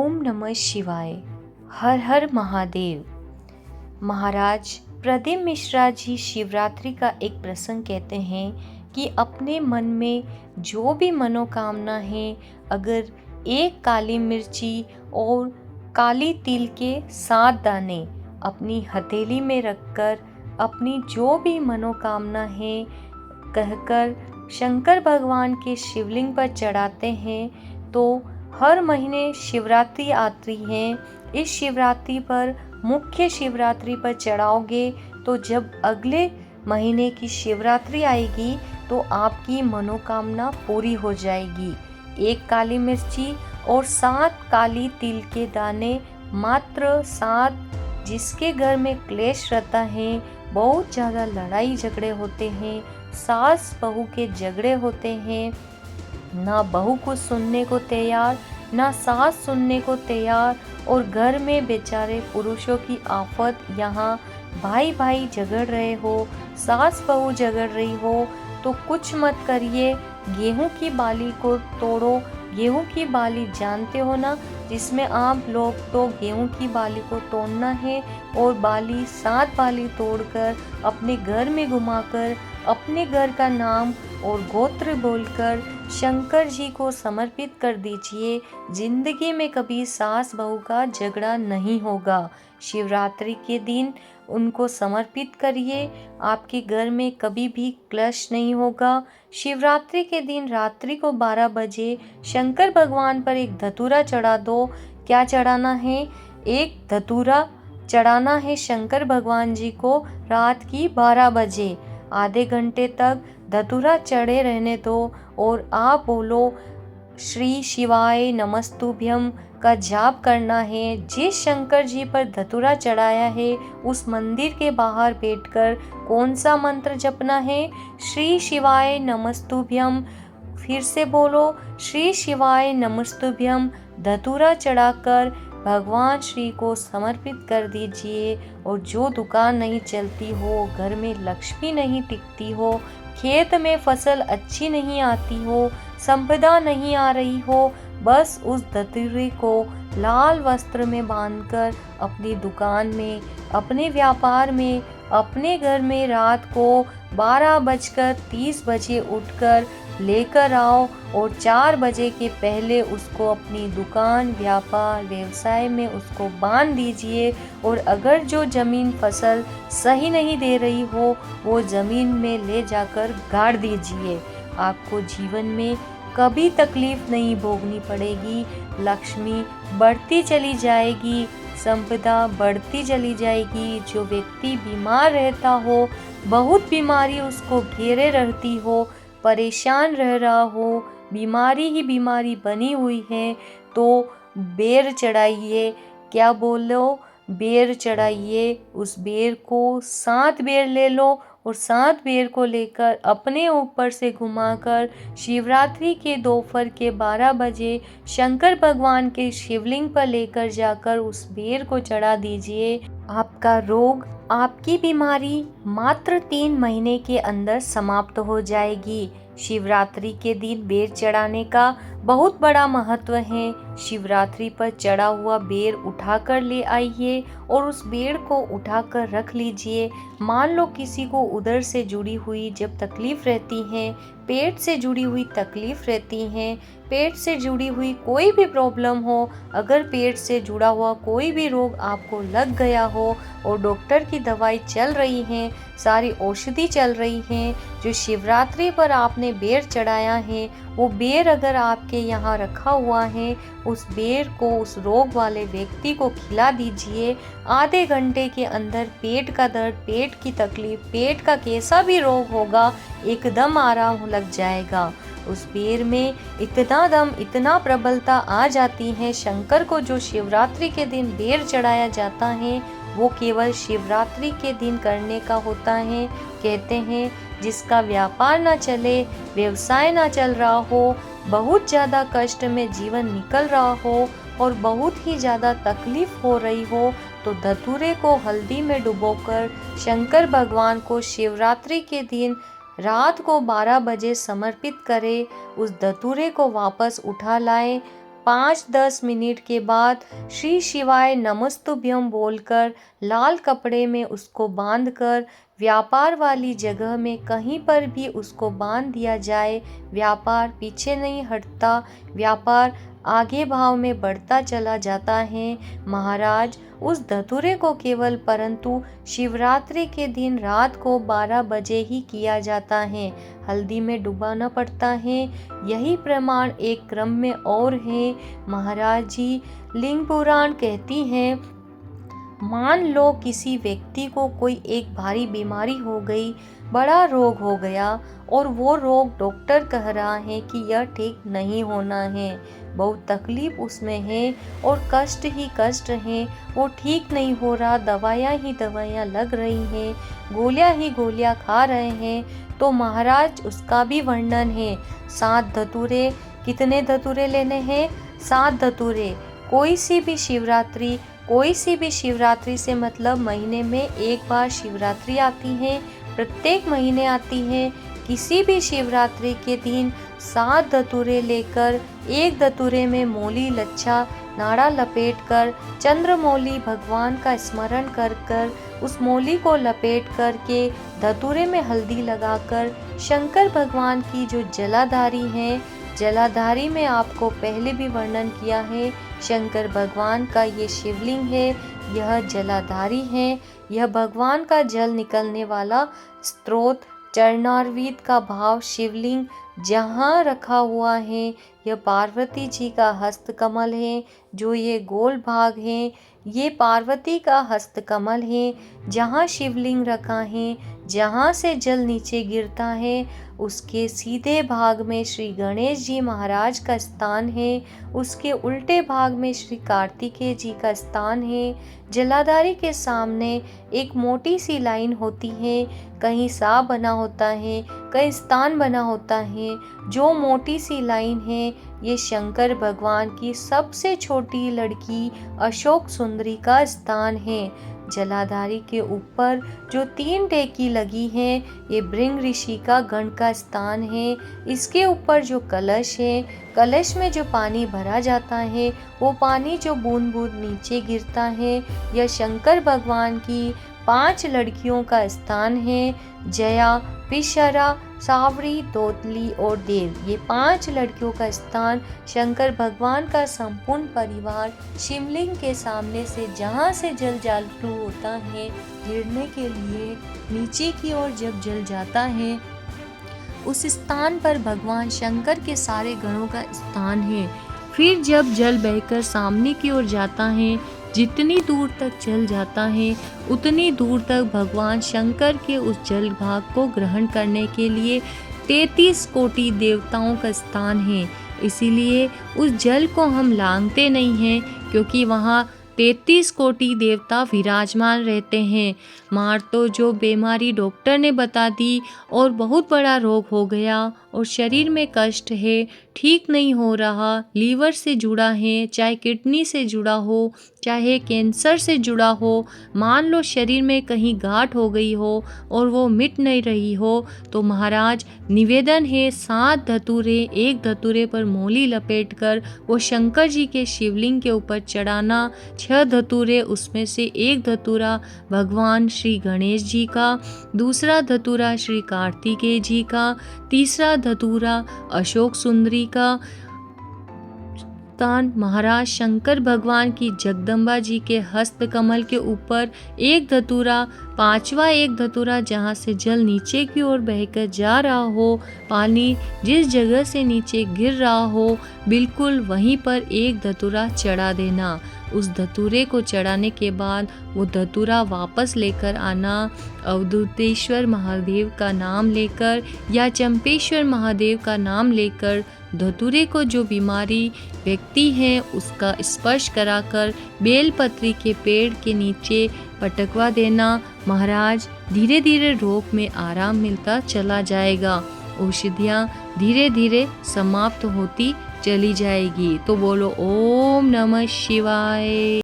ओम नमः शिवाय। हर हर महादेव। महाराज प्रदीप मिश्रा जी शिवरात्रि का एक प्रसंग कहते हैं कि अपने मन में जो भी मनोकामना है, अगर एक काली मिर्ची और काली तिल के 7 दाने अपनी हथेली में रखकर अपनी जो भी मनोकामना है कहकर शंकर भगवान के शिवलिंग पर चढ़ाते हैं, तो हर महीने शिवरात्रि आती है। इस शिवरात्रि पर, मुख्य शिवरात्रि पर चढ़ाओगे तो जब अगले महीने की शिवरात्रि आएगी तो आपकी मनोकामना पूरी हो जाएगी। एक काली मिर्ची और 7 काली तिल के दाने, मात्र 7। जिसके घर में क्लेश रहता है, बहुत ज़्यादा लड़ाई झगड़े होते हैं, सास बहू के झगड़े होते हैं, ना बहू को सुनने को तैयार ना सास सुनने को तैयार, और घर में बेचारे पुरुषों की आफत, यहाँ भाई भाई झगड़ रहे हो, सास बहू झगड़ रही हो, तो कुछ मत करिए, गेहूं की बाली को तोड़ो। गेहूं की बाली जानते हो ना, जिसमें आप लोग तो गेहूं की बाली को तोड़ना है और बाली 7 बाली तोड़कर अपने घर में घुमाकर अपने घर का नाम और गोत्र बोलकर शंकर जी को समर्पित कर दीजिए। जिंदगी में कभी सास बहू का झगड़ा नहीं होगा। शिवरात्रि के दिन उनको समर्पित करिए, आपके घर में कभी भी क्लेश नहीं होगा। शिवरात्रि के दिन रात्रि को 12 बजे शंकर भगवान पर एक धतूरा चढ़ा दो। क्या चढ़ाना है? एक धतूरा चढ़ाना है शंकर भगवान जी को रात की 12 बजे। आधे घंटे तक धतूरा चढ़े रहने दो और आप बोलो श्री शिवाय नमस्तुभ्यम का जाप करना है। जिस शंकर जी पर धतूरा चढ़ाया है उस मंदिर के बाहर बैठकर कौन सा मंत्र जपना है? श्री शिवाय नमस्तुभ्यम। फिर से बोलो श्री शिवाय नमस्तुभ्यम। धतूरा चढ़ाकर भगवान श्री को समर्पित कर दीजिए। और जो दुकान नहीं चलती हो, घर में लक्ष्मी नहीं टिकती हो, खेत में फसल अच्छी नहीं आती हो, संपदा नहीं आ रही हो, बस उस धतूरे को लाल वस्त्र में बांधकर अपनी दुकान में, अपने व्यापार में, अपने घर में रात को 12:30 बजे उठकर लेकर आओ और 4 बजे के पहले उसको अपनी दुकान, व्यापार, व्यवसाय में उसको बांध दीजिए। और अगर जो जमीन फसल सही नहीं दे रही हो, वो जमीन में ले जाकर गाड़ दीजिए। आपको जीवन में कभी तकलीफ नहीं भोगनी पड़ेगी। लक्ष्मी बढ़ती चली जाएगी, संपदा बढ़ती चली जाएगी। जो व्यक्ति बीमार रहता हो, बहुत बीमारी उसको घेरे रहती हो, परेशान रह रहा हो, बीमारी ही बीमारी बनी हुई है, तो बेर चढ़ाइए। क्या बोलो? बेर चढ़ाइए। उस बेर को 7 बेर ले लो और 7 बेर को लेकर अपने ऊपर से घुमाकर शिवरात्रि के दोपहर के 12 बजे शंकर भगवान के शिवलिंग पर लेकर जाकर उस बेर को चढ़ा दीजिए। आपका रोग, आपकी बीमारी मात्र 3 महीने के अंदर समाप्त हो जाएगी। शिवरात्रि के दिन बेर चढ़ाने का बहुत बड़ा महत्व है। शिवरात्रि पर चढ़ा हुआ बेर उठाकर ले आइए और उस बेर को उठाकर रख लीजिए। मान लो किसी को उदर से जुड़ी हुई जब तकलीफ रहती है, पेट से जुड़ी हुई तकलीफ रहती है, पेट से जुड़ी हुई कोई भी प्रॉब्लम हो, अगर पेट से जुड़ा हुआ कोई भी रोग आपको लग गया हो और डॉक्टर की दवाई चल रही है, सारी औषधि चल रही है, जो शिवरात्रि पर आपने बेर चढ़ाया है, वो बेर अगर आपके यहाँ रखा हुआ है, उस बेर को उस रोग वाले व्यक्ति को खिला दीजिए। आधे घंटे के अंदर पेट का दर्द, पेट की तकलीफ, पेट का कैसा भी रोग होगा, एकदम आराम लग जाएगा। उस बेर में इतना दम, इतना प्रबलता आ जाती है। शंकर को जो शिवरात्रि के दिन बेर चढ़ाया जाता है, वो केवल शिवरात्रि के दिन करने का होता है। कहते हैं जिसका व्यापार ना चले, व्यवसाय ना चल रहा हो, बहुत ज़्यादा कष्ट में जीवन निकल रहा हो और बहुत ही ज़्यादा तकलीफ हो रही हो, तो धतूरे को हल्दी में डुबोकर शंकर भगवान को शिवरात्रि के दिन रात को 12 बजे समर्पित करें। उस धतूरे को वापस उठा लाएं, 5-10 मिनट के बाद श्री शिवाय नमस्तुभ्यम बोलकर लाल कपड़े में उसको बांधकर व्यापार वाली जगह में कहीं पर भी उसको बांध दिया जाए। व्यापार पीछे नहीं हटता, व्यापार आगे भाव में बढ़ता चला जाता है। महाराज उस धतूरे को केवल परंतु शिवरात्रि के दिन रात को 12 बजे ही किया जाता है, हल्दी में डुबाना पड़ता है। यही प्रमाण एक क्रम में और है। महाराज जी लिंग पुराण कहती हैं, मान लो किसी व्यक्ति को कोई एक भारी बीमारी हो गई, बड़ा रोग हो गया और वो रोग डॉक्टर कह रहा है कि यह ठीक नहीं होना है, बहुत तकलीफ उसमें है और कष्ट ही कष्ट है, वो ठीक नहीं हो रहा, दवाइयाँ ही दवाइयाँ लग रही हैं, गोलियाँ ही गोलियाँ खा रहे हैं। तो महाराज उसका भी वर्णन है। 7 धतूरे, कितने धतूरे लेने हैं? 7 धतूरे। कोई सी भी शिवरात्रि से मतलब महीने में एक बार शिवरात्रि आती है, प्रत्येक महीने आती है। किसी भी शिवरात्रि के दिन 7 धतूरे लेकर एक धतूरे में मोली लच्छा नाड़ा लपेटकर चंद्रमौली भगवान का स्मरण कर कर उस मोली को लपेट कर के धतूरे में हल्दी लगाकर शंकर भगवान की जो जलाधारी हैं, जलाधारी में आपको पहले भी वर्णन किया है, शंकर भगवान का ये शिवलिंग है, यह जलाधारी है, यह भगवान का जल निकलने वाला स्रोत चरणारविंद का भाव शिवलिंग जहाँ रखा हुआ है, यह पार्वती जी का हस्त कमल है। जो ये गोल भाग है ये पार्वती का हस्त कमल है। जहाँ शिवलिंग रखा है, जहाँ से जल नीचे गिरता है, उसके सीधे भाग में श्री गणेश जी महाराज का स्थान है, उसके उल्टे भाग में श्री कार्तिकेय जी का स्थान है। जलाधारी के सामने एक मोटी सी लाइन होती है, कहीं सा बना होता है, कहीं स्थान बना होता है। जो मोटी सी लाइन है ये शंकर भगवान की सबसे छोटी लड़की अशोक सुंदरी का स्थान है। जलाधारी के ऊपर जो 3 टेकी लगी हैं ये भृंग ऋषि का गण का स्थान है। इसके ऊपर जो कलश है, कलश में जो पानी भरा जाता है वो पानी जो बूंद बूंद नीचे गिरता है, यह शंकर भगवान की 5 लड़कियों का स्थान है। जया, पिशरा, सावरी, तोतली और देव, ये 5 लड़कियों का स्थान। शंकर भगवान का संपूर्ण परिवार शिवलिंग के सामने से जहाँ से जल चालू होता है गिरने के लिए नीचे की ओर जब जल जाता है, उस स्थान पर भगवान शंकर के सारे गणों का स्थान है। फिर जब जल बहकर सामने की ओर जाता है, जितनी दूर तक चल जाता है उतनी दूर तक भगवान शंकर के उस जल भाग को ग्रहण करने के लिए 33 कोटि देवताओं का स्थान है। इसीलिए उस जल को हम लांघते नहीं हैं, क्योंकि वहाँ 33 कोटि देवता विराजमान रहते हैं। मार तो जो बीमारी डॉक्टर ने बता दी और बहुत बड़ा रोग हो गया और शरीर में कष्ट है, ठीक नहीं हो रहा, लीवर से जुड़ा है, चाहे किडनी से जुड़ा हो, चाहे कैंसर से जुड़ा हो, मान लो शरीर में कहीं गांठ हो गई हो और वो मिट नहीं रही हो, तो महाराज निवेदन है 7 धतूरे, एक धतूरे पर मोली लपेटकर वो शंकर जी के शिवलिंग के ऊपर चढ़ाना। 6 धतूरे, उसमें से एक धतूरा भगवान श्री गणेश जी का, दूसरा धतूरा श्री कार्तिकेय जी का, तीसरा धतूरा अशोक सुंदरी का स्थान महाराज शंकर भगवान की जगदम्बा जी के हस्त कमल के ऊपर एक धतूरा, 5वां एक धतूरा जहाँ से जल नीचे की ओर बहकर जा रहा हो, पानी जिस जगह से नीचे गिर रहा हो बिल्कुल वहीं पर एक धतूरा चढ़ा देना। उस धतूरे को चढ़ाने के बाद वो धतूरा वापस लेकर आना। अवधूतेश्वर महादेव का नाम लेकर या चंपेश्वर महादेव का नाम लेकर धतूरे को जो बीमारी व्यक्ति है उसका स्पर्श कराकर बेलपत्री के पेड़ के नीचे पटकवा देना। महाराज धीरे धीरे रोग में आराम मिलता चला जाएगा, औषधियाँ धीरे धीरे समाप्त होती चली जाएगी। तो बोलो ओम नमः शिवाय।